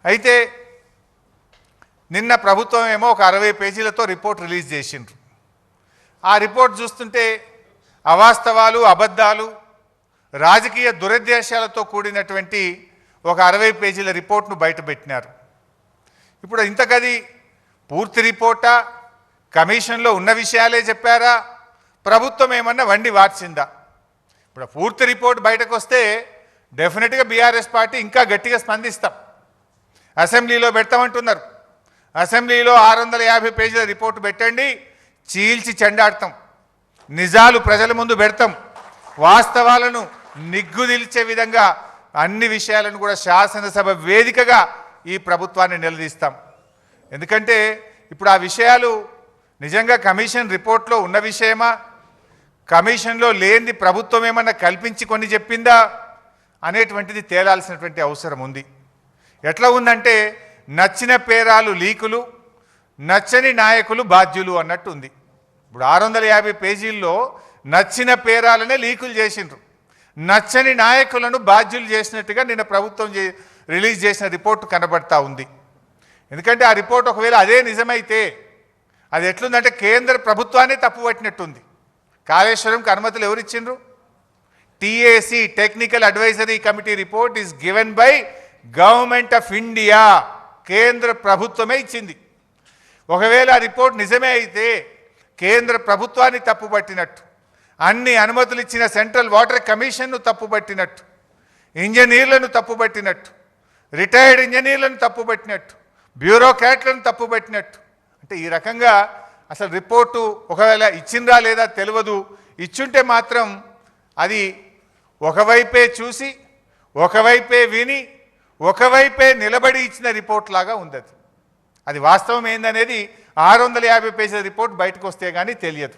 అయితే నిన్న ప్రభుత్వం ఏమో ఒక 60 పేజీలతో రిపోర్ట్ రిలీజ్ చేసిండ్రు. ఆ రిపోర్ట్ చూస్తుంటే అవాస్తవాలు, అబద్ధాలు, రాజకీయ దురుద్దేశాలతో కూడినటువంటి ఒక 60 పేజీల రిపోర్ట్ను బయటపెట్టినారు. ఇప్పుడు ఇంతకది పూర్తి రిపోర్టా, కమిషన్లో ఉన్న విషయాలే చెప్పారా, ప్రభుత్వం ఏమన్నా వండి వార్చిందా? ఇప్పుడు పూర్తి రిపోర్ట్ బయటకు వస్తే డెఫినెట్గా బీఆర్ఎస్ పార్టీ ఇంకా గట్టిగా స్పందిస్తాం. అసెంబ్లీలో పెడతామంటున్నారు. అసెంబ్లీలో 650 పేజీల రిపోర్టు పెట్టండి, చీల్చి చెండాడతాం, నిజాలు ప్రజల ముందు పెడతాం, వాస్తవాలను నిగ్గుదిల్చే విధంగా అన్ని విషయాలను కూడా శాసనసభ వేదికగా ఈ ప్రభుత్వాన్ని నిలదీస్తాం. ఎందుకంటే ఇప్పుడు ఆ విషయాలు నిజంగా కమిషన్ రిపోర్ట్లో ఉన్న విషయమా, కమిషన్లో లేనిది ప్రభుత్వం ఏమన్నా కల్పించి కొన్ని చెప్పిందా అనేటువంటిది తేలాల్సినటువంటి అవసరం ఉంది. ఎట్లా ఉందంటే నచ్చిన పేరాలు లీకులు, నచ్చని నాయకులు బాధ్యులు అన్నట్టు ఉంది. ఇప్పుడు 650 పేజీల్లో నచ్చిన పేరాలనే లీకులు చేసిండ్రు, నచ్చని నాయకులను బాధ్యులు చేసినట్టుగా నిన్న ప్రభుత్వం రిలీజ్ చేసిన రిపోర్టు కనబడతా ఉంది. ఎందుకంటే ఆ రిపోర్ట్ ఒకవేళ అదే నిజమైతే అది ఎట్లుందంటే కేంద్ర ప్రభుత్వాన్ని తప్పుపట్టినట్టుంది. కాళేశ్వరంకి అనుమతులు ఎవరిచ్చిండ్రు? TAC, technical advisory committee report is given by government of India, కేంద్ర ప్రభుత్వమే ఇచ్చింది. ఒకవేళ ఆ రిపోర్ట్ నిజమే అయితే కేంద్ర ప్రభుత్వాన్ని తప్పుపట్టినట్టు, అన్ని అనుమతులు ఇచ్చిన సెంట్రల్ వాటర్ కమిషన్ను తప్పుపట్టినట్టు, ఇంజనీర్లను తప్పుపట్టినట్టు, రిటైర్డ్ ఇంజనీర్లను తప్పుపట్టినట్టు, బ్యూరోక్రాట్లను తప్పుపట్టినట్టు. అంటే ఈ రకంగా అసలు రిపోర్టు ఒకవేళ ఇచ్చిందా లేదా తెలియదు. ఇచ్చుంటే మాత్రం అది ఒకవైపే చూసి, ఒకవైపే విని, ఒకవైపే నిలబడి ఇచ్చిన రిపోర్ట్ లాగా ఉంది. అది వాస్తవం ఏందనేది 650 పేజీల రిపోర్ట్ బయటకు వస్తే కానీ తెలియదు.